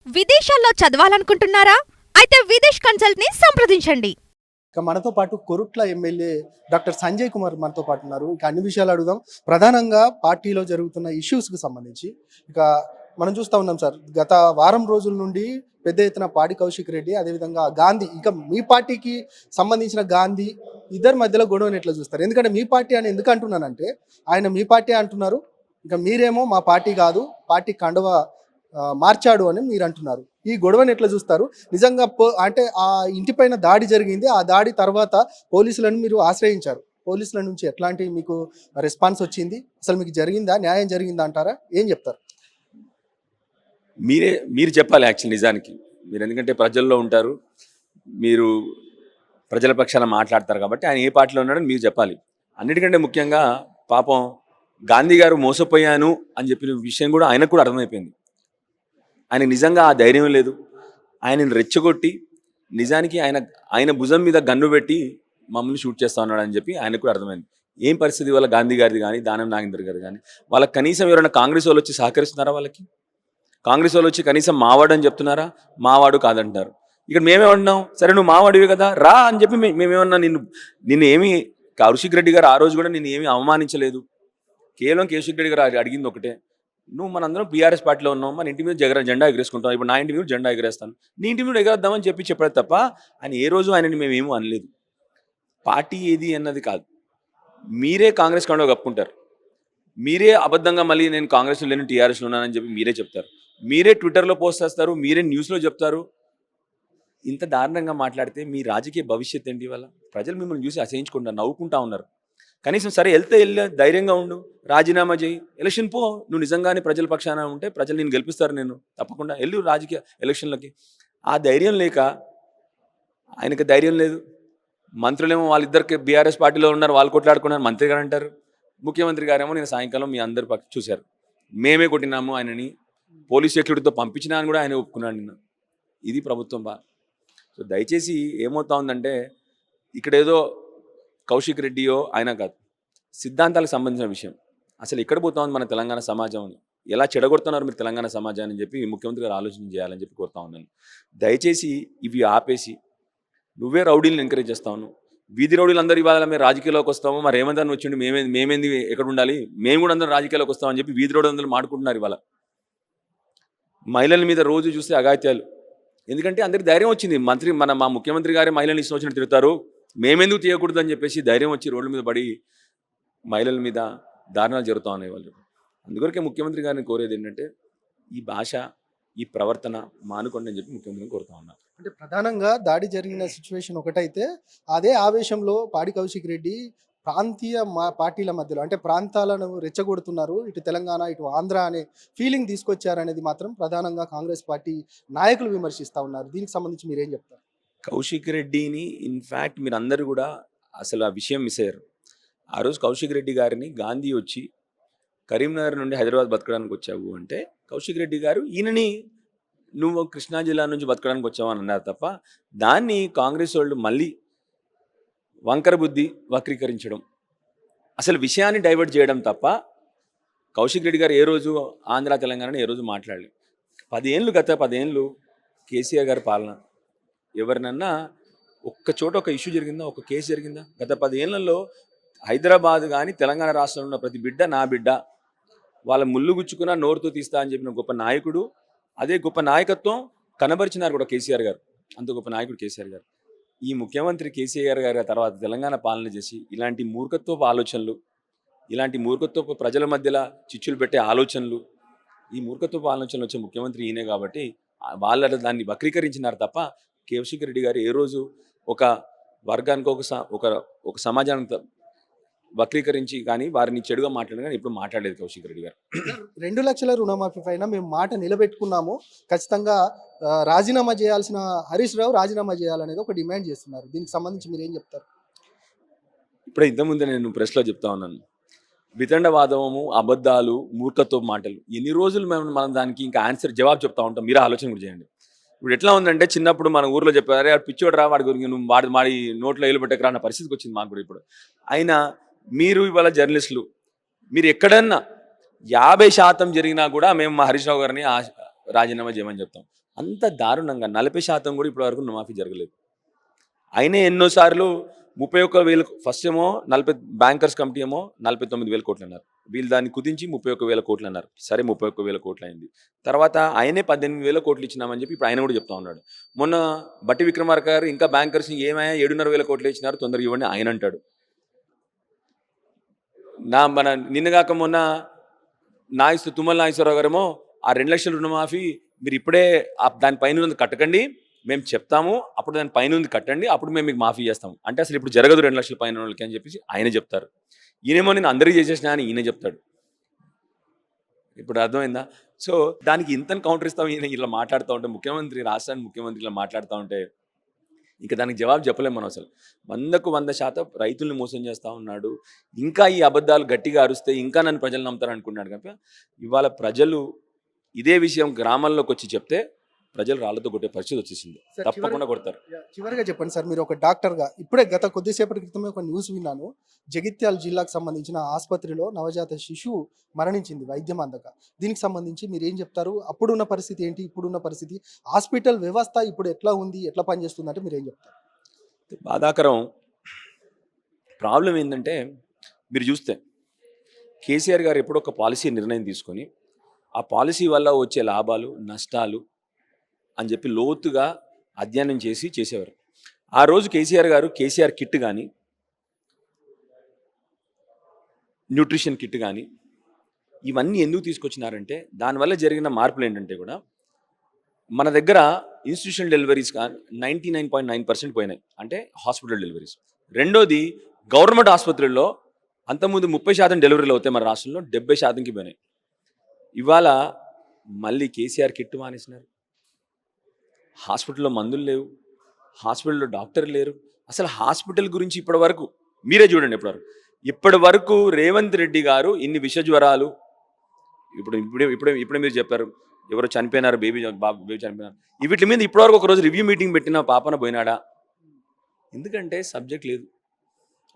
విదేశాల్లో చదవాలనుకుంటున్నారా? అయితే విదేశ్ కన్సల్ట్‌ని సంప్రదించండి. ఇక మనతో పాటు కొరుట్ల ఎమ్మెల్యే డాక్టర్ సంజయ్ కుమార్ మనతో పాటు ఉన్నారు. ఇక అన్ని విషయాలు అడుగుదాం. ప్రధానంగా పార్టీలో జరుగుతున్న ఇష్యూస్‌కి సంబంధించి. ఇక మనం చూస్తా ఉన్నాం సార్. గత వారం రోజుల నుండి పెద్ద ఎత్తున పాడి కౌశిక్ రెడ్డి, అదేవిధంగా గాంధీ, ఇక మీ పార్టీకి సంబంధించిన గాంధీ ఇద్దరి మధ్యలో గొడవని ఎట్లా చూస్తారు? ఎందుకంటే మీ పార్టీ అని ఎందుకు అంటున్నానంటే, ఆయన మీ పార్టీ అంటున్నారు. ఇక మీరేమో మా పార్టీ కాదు, పార్టీ కండువా మార్చాడు అని మీరు అంటున్నారు. ఈ గొడవని ఎట్లా చూస్తారు? నిజంగా అంటే ఆ ఇంటిపైన దాడి జరిగింది. ఆ దాడి తర్వాత పోలీసులను మీరు ఆశ్రయించారు. పోలీసుల నుంచి ఎట్లాంటి మీకు రెస్పాన్స్ వచ్చింది? అసలు మీకు జరిగిందా? న్యాయం జరిగిందా అంటారా? ఏం చెప్తారు? మీరు చెప్పాలి యాక్చువల్ నిజానికి. మీరు ఎందుకంటే ప్రజల్లో ఉంటారు. మీరు ప్రజల పక్షాన మాట్లాడతారు కాబట్టి ఆయన ఏ పార్టీలో ఉన్నాడని మీరు చెప్పాలి. అన్నిటికంటే ముఖ్యంగా పాపం గాంధీ గారు మోసపోయాను అని చెప్పిన విషయం కూడా ఆయనకు కూడా అర్థమైపోయింది. ఆయనకు నిజంగా ఆ ధైర్యం లేదు. ఆయనను రెచ్చగొట్టి నిజానికి ఆయన భుజం మీద గన్ను పెట్టి మమ్మల్ని షూట్ చేస్తా ఉన్నాడు అని చెప్పి ఆయనకు కూడా అర్థమైంది. ఏం పరిస్థితి వాళ్ళ గాంధీ గారిది కానీ, దానం నాగేంద్ర గారు కానీ, వాళ్ళకి కనీసం ఎవరైనా కాంగ్రెస్ వాళ్ళు వచ్చి సహకరిస్తున్నారా? వాళ్ళకి కాంగ్రెస్ వాళ్ళు వచ్చి కనీసం మావాడు అని చెప్తున్నారా? మావాడు కాదంటున్నారు. ఇక్కడ మేమేమంటున్నాం, సరే నువ్వు మావాడివి కదా రా అని చెప్పి మేమేమన్నా నిన్ను ఏమి కౌశిక్ రెడ్డి గారు ఆ రోజు కూడా నిన్ను ఏమీ అవమానించలేదు. కేవలం కౌశిక్ రెడ్డి గారు అడిగింది ఒకటే, నువ్వు మనందరం బీఆర్ఎస్ పార్టీలో ఉన్నాం, మన ఇంటి మీద జెండా ఎగరేసుకుంటాం, ఇప్పుడు నా ఇంటి మీద జెండా ఎగరేస్తాను, నీ ఇంటి మీద ఎగరేద్దామని చెప్పాడు తప్ప ఆయన ఏ రోజు ఆయనని మేమేమో అనలేదు. పార్టీ ఏది అన్నది కాదు. మీరే కాంగ్రెస్ కండువా కప్పుకుంటారు. మీరే అబద్ధంగా మళ్ళీ నేను కాంగ్రెస్లో లేని టీఆర్ఎస్లో ఉన్నానని చెప్పి మీరే చెప్తారు. మీరే ట్విట్టర్లో పోస్ట్ చేస్తారు, మీరే న్యూస్లో చెప్తారు. ఇంత దారుణంగా మాట్లాడితే మీ రాజకీయ భవిష్యత్ ఏంటి? వల్ల ప్రజలు మిమ్మల్ని చూసి అసహించుకుంటారు, నవ్వుకుంటా ఉన్నారు. కనీసం సరే వెళ్ళి ధైర్యంగా ఉండు, రాజీనామా చేయి, ఎలక్షన్ పో. నువ్వు నిజంగానే ప్రజల పక్షాన ఉంటే ప్రజలు నేను గెలిపిస్తారు, నేను తప్పకుండా వెళ్ళు రాజకీయ ఎలక్షన్లకి. ఆ ధైర్యం లేక ఆయనకి ధైర్యం లేదు. మంత్రులేమో వాళ్ళిద్దరికి బీఆర్ఎస్ పార్టీలో ఉన్నారు, వాళ్ళు కొట్లాడుకున్నారు, మంత్రి గారు అంటారు. ముఖ్యమంత్రి గారేమో నేను సాయంకాలం మీ అందరు చూశారు, మేమే కొట్టినాము ఆయనని, పోలీస్ సెక్యూరిటీతో పంపించినా అని కూడా ఆయన ఒప్పుకున్నాడు నిన్న. ఇది ప్రభుత్వం సో దయచేసి ఏమవుతా ఉందంటే, ఇక్కడ ఏదో కౌశిక్ రెడ్డియో ఆయన కాదు, సిద్ధాంతాలకు సంబంధించిన విషయం. అసలు ఎక్కడ పోతా ఉంది మన తెలంగాణ సమాజం, ఎలా చెడగొడుతున్నారు మీరు తెలంగాణ సమాజాన్ని అని చెప్పి ముఖ్యమంత్రి గారు ఆలోచన చేయాలని చెప్పి కోరుతా ఉన్నాను. దయచేసి ఇవి ఆపేసి, నువ్వే రౌడీలను ఎంకరేజ్ చేస్తా ఉన్నావు. వీధి రౌడీలు అందరూ ఇవాళ మేము రాజకీయాల్లోకి వస్తాము, మరి ఏమందరిని వచ్చిండు, మేమేంది ఎక్కడ ఉండాలి, మేము కూడా అందరం రాజకీయాల్లోకి వస్తామని చెప్పి వీధి రౌడీలు అందరూ మాడుకుంటున్నారు. ఇవాళ మహిళల మీద రోజు చూస్తే అఘాయిత్యాలు. ఎందుకంటే అందరికి ధైర్యం వచ్చింది, మా ముఖ్యమంత్రి గారే మహిళలు ఇష్టం వచ్చినట్టు తిరుగుతారు, మేమెందుకు తీయకూడదు అని చెప్పేసి ధైర్యం వచ్చి రోడ్ల మీద పడి మహిళల మీద దారుణాలు జరుగుతూ ఉన్నాయి వాళ్ళు. అందుకొరకే ముఖ్యమంత్రి గారిని కోరేది ఏంటంటే, ఈ భాష, ఈ ప్రవర్తన మానుకోండి అని చెప్పి ముఖ్యమంత్రిని కోరుతా ఉన్నారు. అంటే ప్రధానంగా దాడి జరిగిన సిచ్యువేషన్ ఒకటైతే, అదే ఆవేశంలో పాడి కౌశిక్ రెడ్డి ప్రాంతీయ పార్టీల మధ్యలో అంటే ప్రాంతాలను రెచ్చగొడుతున్నారు, ఇటు తెలంగాణ ఇటు ఆంధ్ర అనే ఫీలింగ్ తీసుకొచ్చారనేది మాత్రం ప్రధానంగా కాంగ్రెస్ పార్టీ నాయకులు విమర్శిస్తూ ఉన్నారు. దీనికి సంబంధించి మీరేం చెప్తారు? కౌశిక్ రెడ్డిని ఇన్ఫ్యాక్ట్ మీరు అందరూ కూడా అసలు ఆ విషయం మిస్ అయ్యారు. ఆ రోజు కౌశిక్ రెడ్డి గారిని గాంధీ వచ్చి కరీంనగర్ నుండి హైదరాబాద్ బతకడానికి వచ్చావు అంటే, కౌశిక్ రెడ్డి గారు ఈయనని నువ్వు కృష్ణా జిల్లా నుంచి బతకడానికి వచ్చావు అని అన్నారు తప్ప, దాన్ని కాంగ్రెస్ వాళ్ళు మళ్ళీ వంకర బుద్ధి వక్రీకరించడం, అసలు విషయాన్ని డైవర్ట్ చేయడం తప్ప కౌశిక్ రెడ్డి గారు ఏ రోజు ఆంధ్ర తెలంగాణని ఏ రోజు మాట్లాడలేదు. 10 ఏళ్ళు కేసీఆర్ గారి పాలన. ఎవరినన్నా ఒక్క చోట ఒక ఇష్యూ జరిగిందా, ఒక కేసు జరిగిందా? గత 10 ఏళ్లలో హైదరాబాద్ కానీ తెలంగాణ రాష్ట్రంలో ఉన్న ప్రతి బిడ్డ నా బిడ్డ, వాళ్ళ ముళ్ళు గుచ్చుకున్నా నోరుతో తీస్తా అని చెప్పిన గొప్ప నాయకుడు, అదే గొప్ప నాయకత్వం కనబరిచినారు కూడా కేసీఆర్ గారు. అంత గొప్ప నాయకుడు కేసీఆర్ గారు. ఈ ముఖ్యమంత్రి కేసీఆర్ గారి తర్వాత తెలంగాణ పాలన చేసి ఇలాంటి మూర్ఖత్వపు ఆలోచనలు, ఇలాంటి మూర్ఖత్వపు ప్రజల మధ్యలో చిచ్చులు పెట్టే ఆలోచనలు, ఈ మూర్ఖత్వపు ఆలోచనలు వచ్చే ముఖ్యమంత్రి ఈయనే కాబట్టి వాళ్ళ దాన్ని వక్రీకరించినారు తప్ప, కౌశిక్ రెడ్డి గారు ఏ రోజు ఒక వర్గానికి ఒక సమాజానికి వక్రీకరించి కానీ వారిని చెడుగా మాట్లాడడం కానీ ఎప్పుడు మాట్లాడలేదు కౌశిక్ రెడ్డి గారు. 2 లక్షల రుణమాఫీ పైన మేము మాట నిలబెట్టుకున్నాము, ఖచ్చితంగా రాజీనామా చేయాల్సిన హరీష్ రావు రాజీనామా చేయాలనేది ఒక డిమాండ్ చేస్తున్నారు. దీనికి సంబంధించి మీరు ఏం చెప్తారు? ఇప్పుడే ఇంతకుముందే నేను ప్రెస్లో చెప్తా ఉన్నాను, వితండవాదము, అబద్ధాలు, మూర్ఖత్వ మాటలు ఎన్ని రోజులు మనం దానికి ఇంకా జవాబు చెప్తా ఉంటాం. మీరు ఆలోచన కూడా చేయండి. ఇప్పుడు ఎట్లా ఉందంటే, చిన్నప్పుడు మన ఊర్లో చెప్పారు, అరే పిచ్చోడు రా, వాడి గురించి నువ్వు వాడి నోట్లో ఏలు పెట్టకరా అన్న పరిస్థితికి వచ్చింది మాకు కూడా ఇప్పుడు. అయినా మీరు ఇవాళ జర్నలిస్టులు, మీరు ఎక్కడన్నా 50% జరిగినా కూడా మేము మా హరీష్ రావు గారిని రాజీనామా చేయమని చెప్తాం. అంత దారుణంగా 40% కూడా ఇప్పటివరకు రుణమాఫీ జరగలేదు. అయినా ఎన్నోసార్లు 31,000 ఫస్ట్ ఏమో 40 బ్యాంకర్స్ కమిటీ ఏమో 49,000 కోట్లు అన్నారు. వీళ్ళు దాన్ని కుదించి 31,000 కోట్లు అన్నారు. సరే 31,000 కోట్లు అయింది. తర్వాత ఆయనే 18,000 కోట్లు ఇచ్చినామని చెప్పి ఇప్పుడు ఆయన కూడా చెప్తా ఉన్నాడు. మొన్న బట్టి విక్రమార్క గారు ఇంకా బ్యాంకర్స్ ఏమయ్యా 7,500 కోట్లు ఇచ్చినారు తొందరగా ఇవ్వండి ఆయన అంటాడు. మన నిన్నగాక మొన్న తుమ్మల నాగేశ్వరరావు గారేమో ఆ 2 లక్షల రుణమాఫీ మీరు ఇప్పుడే దానిపైన ఉంది కట్టకండి, మేము చెప్తాము, అప్పుడు దాని పైన ఉంది కట్టండి, అప్పుడు మేము మీకు మాఫీ చేస్తాము అంటే అసలు ఇప్పుడు జరగదు 2 లక్షల పైన వాళ్ళకి అని చెప్పేసి ఆయన చెప్తారు. ఈయనేమో నేను అందరికీ చేసేసినా అని ఈయన చెప్తాడు. ఇప్పుడు అర్థమైందా? సో దానికి ఇంత కౌంటర్ ఇస్తాం ఈయన ఇలా మాట్లాడుతూ ఉంటే, రాష్ట్రానికి ముఖ్యమంత్రి ఇలా మాట్లాడుతూ ఉంటే ఇంకా దానికి జవాబు చెప్పలేము మనం. అసలు 100కు 100% రైతుల్ని మోసం చేస్తూ ఉన్నాడు. ఇంకా ఈ అబద్ధాలు గట్టిగా అరుస్తే ఇంకా నన్ను ప్రజలు నమ్ముతారు అనుకున్నాడు కనుక ఇవాళ ప్రజలు ఇదే విషయం గ్రామాల్లోకి వచ్చి చెప్తే ప్రజలు రాళ్లతో కొట్టే పరిస్థితి వచ్చేసింది. సార్, తప్పకుండా కొడతారు. చివరిగా చెప్పండి సార్, మీరు ఒక డాక్టర్గా ఇప్పుడే గత కొద్దిసేపటి క్రితమే ఒక న్యూస్ విన్నాను. జగిత్యాల జిల్లాకు సంబంధించిన ఆసుపత్రిలో నవజాత శిశువు మరణించింది వైద్యం అందక. దీనికి సంబంధించి మీరు ఏం చెప్తారు? అప్పుడున్న పరిస్థితి ఏంటి, ఇప్పుడున్న పరిస్థితి, హాస్పిటల్ వ్యవస్థ ఇప్పుడు ఎట్లా ఉంది, ఎట్లా పనిచేస్తుంది అంటే మీరు ఏం చెప్తారు? బాధాకరం. ప్రాబ్లం ఏంటంటే మీరు చూస్తే కేసీఆర్ గారు ఎప్పుడో ఒక పాలసీ నిర్ణయం తీసుకొని ఆ పాలసీ వల్ల వచ్చే లాభాలు నష్టాలు అని చెప్పి లోతుగా అధ్యయనం చేసేవారు. ఆ రోజు కేసీఆర్ కిట్ కానీ న్యూట్రిషన్ కిట్ కానీ ఇవన్నీ ఎందుకు తీసుకొచ్చినారంటే దానివల్ల జరిగిన మార్పులు ఏంటంటే కూడా మన దగ్గర ఇన్స్టిట్యూషనల్ డెలివరీస్ 99.9% పోయినాయి, అంటే హాస్పిటల్ డెలివరీస్. రెండోది గవర్నమెంట్ ఆసుపత్రుల్లో అంతకుముందు 30% డెలివరీలు అవుతాయి మన రాష్ట్రంలో, 70%కి పోయినాయి. ఇవాళ మళ్ళీ కేసీఆర్ కిట్ మానేసినారు. హాస్పిటల్లో మందులు లేవు, హాస్పిటల్లో డాక్టర్ లేరు. అసలు హాస్పిటల్ గురించి ఇప్పటివరకు మీరే చూడండి. ఇప్పటివరకు రేవంత్ రెడ్డి గారు ఇన్ని విష జ్వరాలు ఇప్పుడే మీరు చెప్పారు ఎవరో చనిపోయినారు, బేబీ చనిపోయినారు, వీటి మీద ఇప్పటివరకు ఒకరోజు రివ్యూ మీటింగ్ పెట్టిన పాపన పోయినాడా? ఎందుకంటే సబ్జెక్ట్ లేదు,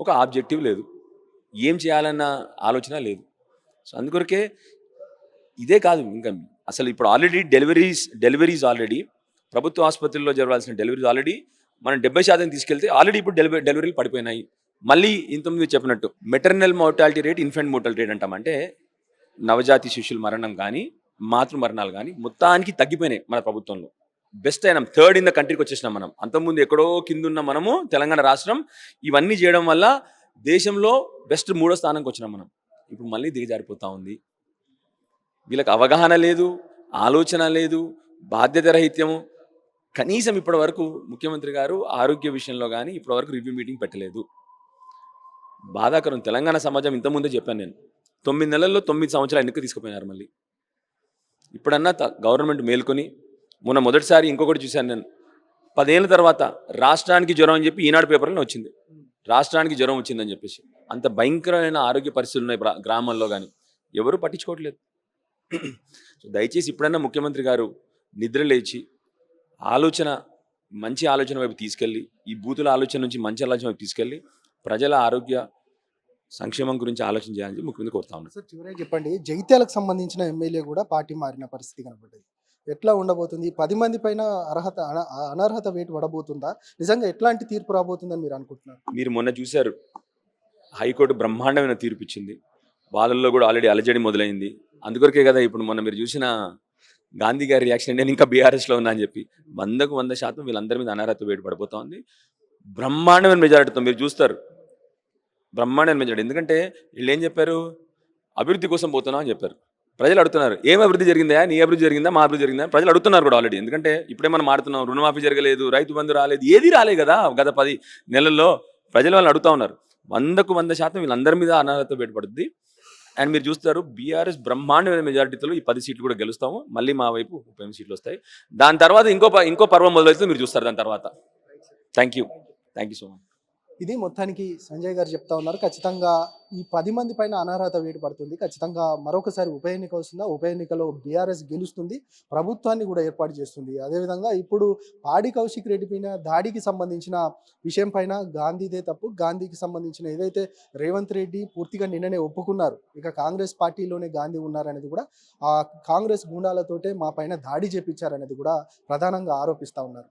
ఒక ఆబ్జెక్టివ్ లేదు, ఏం చేయాలన్న ఆలోచన లేదు. సో అందుకొరకే ఇదే కాదు, ఇంకా అసలు ఇప్పుడు ఆల్రెడీ డెలివరీస్ ఆల్రెడీ ప్రభుత్వ ఆసుపత్రుల్లో జరగాల్సిన డెలివరీస్ ఆల్రెడీ మనం 70% తీసుకెళ్తే ఆల్రెడీ ఇప్పుడు డెలివరీలు పడిపోయినాయి. మళ్ళీ ఇంతకుముందు చెప్పినట్టు maternal mortality rate, infant mortality rate అంటాం, అంటే నవజాతి శిశువుల మరణం కానీ మాతృ మరణాలు కానీ మొత్తానికి తగ్గిపోయినాయి మన ప్రభుత్వంలో. బెస్ట్ అయినాం, 3rd ఇన్ ద కంట్రీకి వచ్చేసినాం మనం. అంతకుముందు ఎక్కడో కింద ఉన్న మనము తెలంగాణ రాష్ట్రం ఇవన్నీ చేయడం వల్ల దేశంలో బెస్ట్ 3వ స్థానానికి వచ్చినాం మనం. ఇప్పుడు మళ్ళీ దిగజారిపోతూ ఉంది. వీళ్ళకి అవగాహన లేదు, ఆలోచన లేదు, బాధ్యత రహిత్యము. కనీసం ఇప్పటి వరకు ముఖ్యమంత్రి గారు ఆరోగ్య విషయంలో కానీ ఇప్పటివరకు రివ్యూ మీటింగ్ పెట్టలేదు. బాధాకరం. తెలంగాణ సమాజం ఇంతకుముందే చెప్పాను నేను, 9 నెలల్లో 9 సంవత్సరాలు వెనక్కి తీసుకుపోయినారు. మళ్ళీ ఇప్పుడన్నా గవర్నమెంట్ మేల్కొని, మొన్న మొదటిసారి ఇంకొకటి చూశాను నేను, 10 ఏళ్ళ తర్వాత రాష్ట్రానికి జ్వరం అని చెప్పి ఈనాడు పేపర్లో వచ్చింది, రాష్ట్రానికి జ్వరం వచ్చిందని చెప్పేసి. అంత భయంకరమైన ఆరోగ్య పరిస్థితులు ఉన్నాయి గ్రామాల్లో, కానీ ఎవరు పట్టించుకోవట్లేదు. సో దయచేసి ఇప్పుడన్నా ముఖ్యమంత్రి గారు నిద్ర లేచి మంచి ఆలోచన వైపు తీసుకెళ్ళి, ఈ బూతుల ఆలోచన నుంచి మంచి ఆలోచన వైపు తీసుకెళ్ళి ప్రజల ఆరోగ్య సంక్షేమం గురించి ఆలోచన చేయాలని ముఖ్యమంత్రి కోరుతా ఉన్నాను. సార్, చివరిగా చెప్పండి, జగిత్యాలకు సంబంధించిన ఎమ్మెల్యే కూడా పార్టీ మారిన పరిస్థితి కనబడ్డది. ఎట్లా ఉండబోతుంది? 10 మంది పైన అనర్హత వేటు పడబోతుందా? నిజంగా ఎట్లాంటి తీర్పు రాబోతుందని మీరు అనుకుంటున్నారు? మీరు మొన్న చూశారు, హైకోర్టు బ్రహ్మాండమైన తీర్పు ఇచ్చింది. వాళ్ళల్లో కూడా ఆల్రెడీ అలజడి మొదలైంది. అందుకొరకే కదా ఇప్పుడు మొన్న మీరు చూసిన గాంధీ గారి రియాక్షన్, నేను ఇంకా బీఆర్ఎస్లో ఉన్నా అని చెప్పి. 100కు 100% వీళ్ళందరి మీద అనర్హత వేటు పడిపోతా ఉంది. బ్రహ్మాండమైన మెజారిటీతో మీరు చూస్తారు, బ్రహ్మాండమైన మెజారిటీ. ఎందుకంటే వీళ్ళు ఏం చెప్పారు? అభివృద్ధి కోసం పోతున్నాం అని చెప్పారు. ప్రజలు అడుగుతున్నారు, ఏం అభివృద్ధి జరిగిందా, నీ అభివృద్ధి జరిగిందా, మా అభివృద్ధి జరిగిందా? ప్రజలు అడుగుతున్నారు కూడా ఆల్రెడీ. ఎందుకంటే ఇప్పుడే మనం మాడుతున్నాం, రుణమాఫీ జరగలేదు, రైతు బంధు రాలేదు, ఏది రాలే కదా గత 10 నెలల్లో. ప్రజలు వాళ్ళని అడుగుతూ ఉన్నారు. 100కు 100% వీళ్ళందరి మీద అనర్హత వేటు పడుతుంది. అండ్ మీరు చూస్తారు, బీఆర్ఎస్ బ్రహ్మాండమైన మెజారిటీతో ఈ 10 సీట్లు కూడా గెలుస్తాము. మళ్ళీ మా వైపు 30 సీట్లు వస్తాయి. దాని తర్వాత ఇంకో పర్వం మొదలవుతుంది, మీరు చూస్తారు దాని తర్వాత. Thank you so much. ఇది మొత్తానికి సంజయ్ గారు చెప్తా ఉన్నారు. ఖచ్చితంగా ఈ 10 మంది పైన అనర్హత వేటు పడుతుంది. ఖచ్చితంగా మరొకసారి ఉప ఎన్నిక వస్తుందా? ఉప ఎన్నికలో బీఆర్ఎస్ గెలుస్తుంది. ప్రభుత్వాన్ని కూడా ఏర్పాటు చేస్తుంది. అదేవిధంగా ఇప్పుడు పాడి కౌశిక్ రెడ్డి పైన దాడికి సంబంధించిన విషయం పైన గాంధీదే తప్పు. గాంధీకి సంబంధించిన ఏదైతే రేవంత్ రెడ్డి పూర్తిగా నిన్ననే ఒప్పుకున్నారు. ఇక కాంగ్రెస్ పార్టీలోనే గాంధీ ఉన్నారనేది కూడా ఆ కాంగ్రెస్ గూండాలతోటే మా పైన దాడి చేపించారనేది కూడా ప్రధానంగా ఆరోపిస్తా ఉన్నారు.